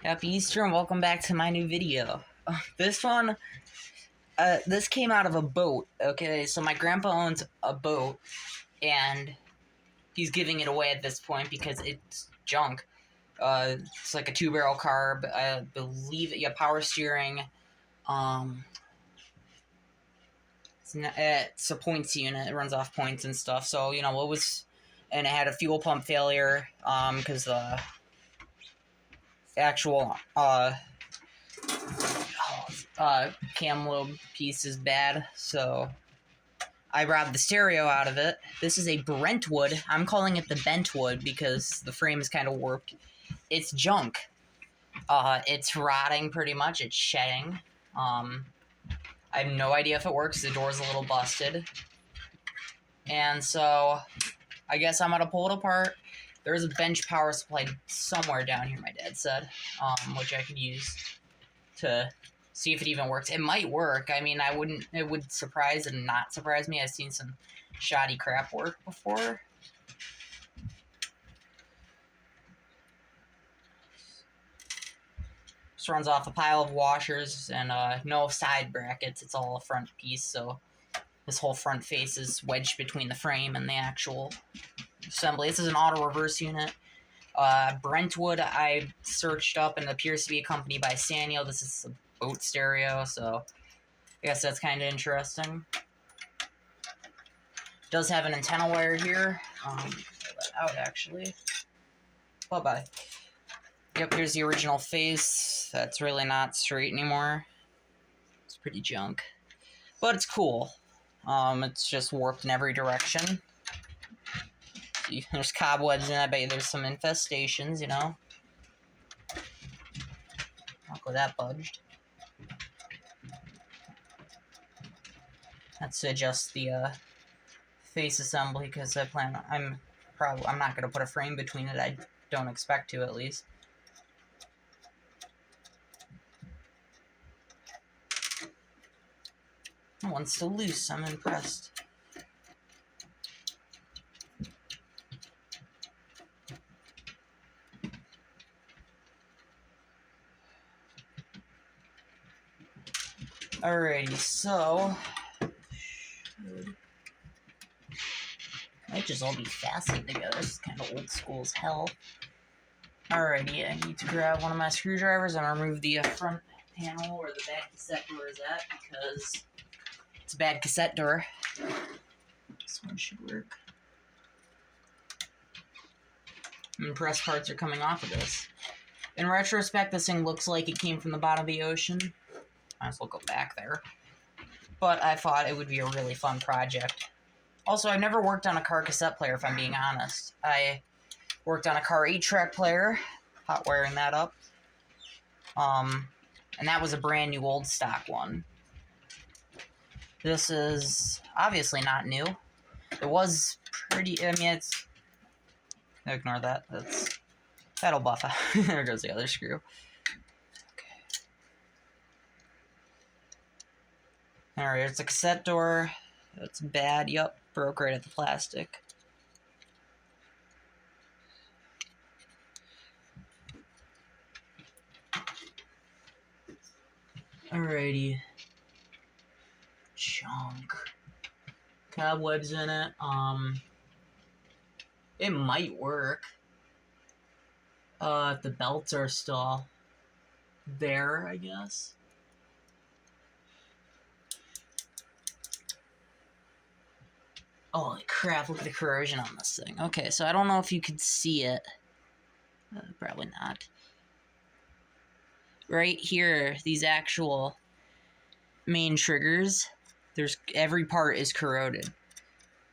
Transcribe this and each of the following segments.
Happy Easter and welcome back to my new video. This one, this came out of a boat, okay? So my grandpa owns a boat, and he's giving it away at this point because it's junk. It's like a 2-barrel carb, I believe, power steering. It's a points unit, it runs off points and stuff, so, it was, and it had a fuel pump failure, because the actual, cam lobe piece is bad, so I robbed the stereo out of it. This is a Brentwood. I'm calling it the Bentwood because the frame is kind of warped. It's junk. It's rotting pretty much. It's shedding. I have no idea if it works. The door's a little busted. And so I guess I'm gonna pull it apart. There's a bench power supply somewhere down here, my dad said, which I could use to see if it even works. It might work. I mean, it would surprise and not surprise me. I've seen some shoddy crap work before. Just runs off a pile of washers and no side brackets. It's all a front piece, so this whole front face is wedged between the frame and the actual assembly. This is an auto reverse unit. Brentwood I searched up and it appears to be a company by Sanyo. This is a boat stereo, so I guess that's kind of interesting. It does have an antenna wire here. Pull that out actually. Bye-bye. Yep, here's the original face. That's really not straight anymore. It's pretty junk. But it's cool. It's just warped in every direction. There's cobwebs in it. I bet you there's some infestations, Not go that budged. That's to adjust the face assembly because I'm not gonna put a frame between it. I don't expect to, at least. That one's still loose. I'm impressed. Alrighty, so might just all be fastened together. This is kind of old school as hell. Alrighty, I need to grab one of my screwdrivers and remove the front panel where the bad cassette door is at because it's a bad cassette door. This one should work. Impressed parts are coming off of this. In retrospect, this thing looks like it came from the bottom of the ocean. Might as well go back there. But I thought it would be a really fun project. Also, I've never worked on a car cassette player, if I'm being honest. I worked on a car 8-track player, hot wiring that up. And that was a brand new old stock one. This is obviously not new. It was pretty, it's... Ignore that. That'll buff out. There goes the other screw. Alright, it's a cassette door. It's bad. Yup, broke right at the plastic. Alrighty. Junk. Cobwebs in it. It might work. If the belts are still there, I guess. Holy crap, look at the corrosion on this thing. Okay, so I don't know if you could see it. Probably not. Right here, these actual main triggers, every part is corroded.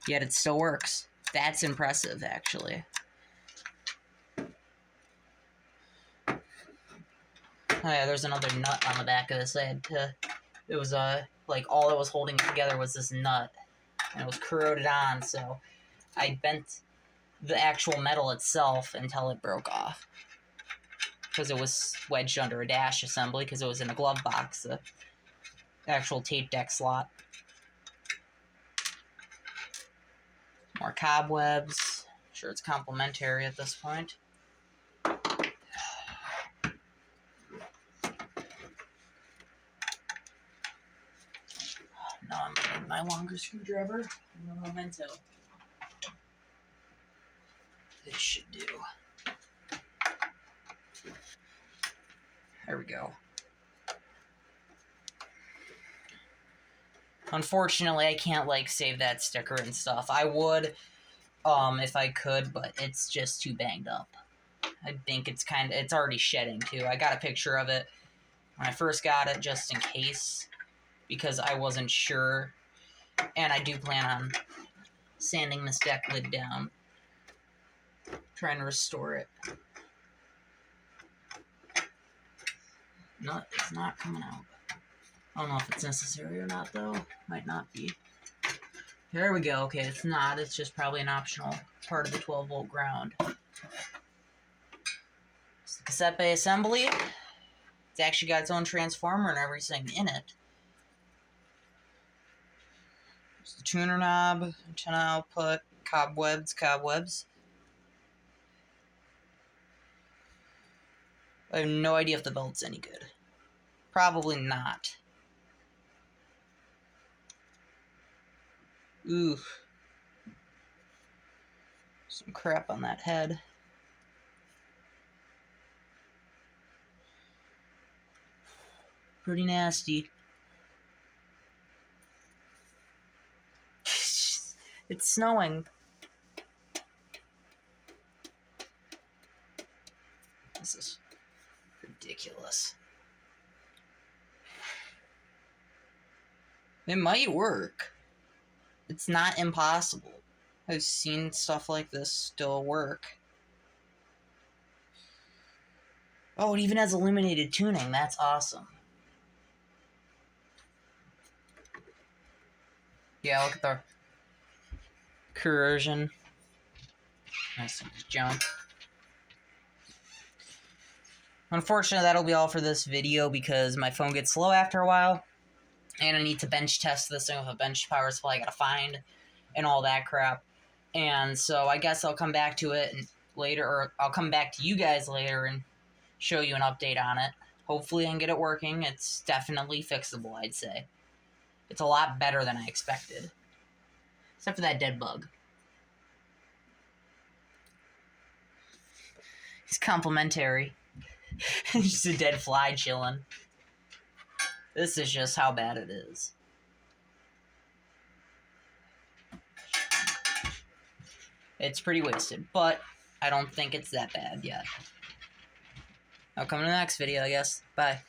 Yet it still works. That's impressive, actually. Oh yeah, there's another nut on the back of this. It was, like, all it was holding together was this nut. And it was corroded on, so I bent the actual metal itself until it broke off. Because it was wedged under a dash assembly, because it was in a glove box, the actual tape deck slot. More cobwebs. I'm sure it's complimentary at this point. my longer screwdriver. No memento. This should do. There we go. Unfortunately, I can't, like, save that sticker and stuff. I would, if I could, but it's just too banged up. I think it's already shedding, too. I got a picture of it when I first got it, just in case, because I wasn't sure. And I do plan on sanding this deck lid down, trying to restore it. No, it's not coming out. I don't know if it's necessary or not, though. Might not be. There we go. Okay, it's not. It's just probably an optional part of the 12-volt ground. It's the cassette bay assembly. It's actually got its own transformer and everything in it. There's the tuner knob, antenna output, cobwebs. I have no idea if the belt's any good. Probably not. Ooh. Some crap on that head. Pretty nasty. It's snowing. This is ridiculous. It might work. It's not impossible. I've seen stuff like this still work. Oh, it even has illuminated tuning. That's awesome. Yeah, look at the corrosion. Nice jump. Unfortunately, that'll be all for this video because my phone gets slow after a while. And I need to bench test this thing with a bench power supply I gotta find. And all that crap. And so I guess I'll come back to it later, or I'll come back to you guys later and show you an update on it. Hopefully I can get it working. It's definitely fixable, I'd say. It's a lot better than I expected. Except for that dead bug. It's complimentary. Just a dead fly chilling. This is just how bad it is. It's pretty wasted, but I don't think it's that bad yet. I'll come in the next video, I guess. Bye.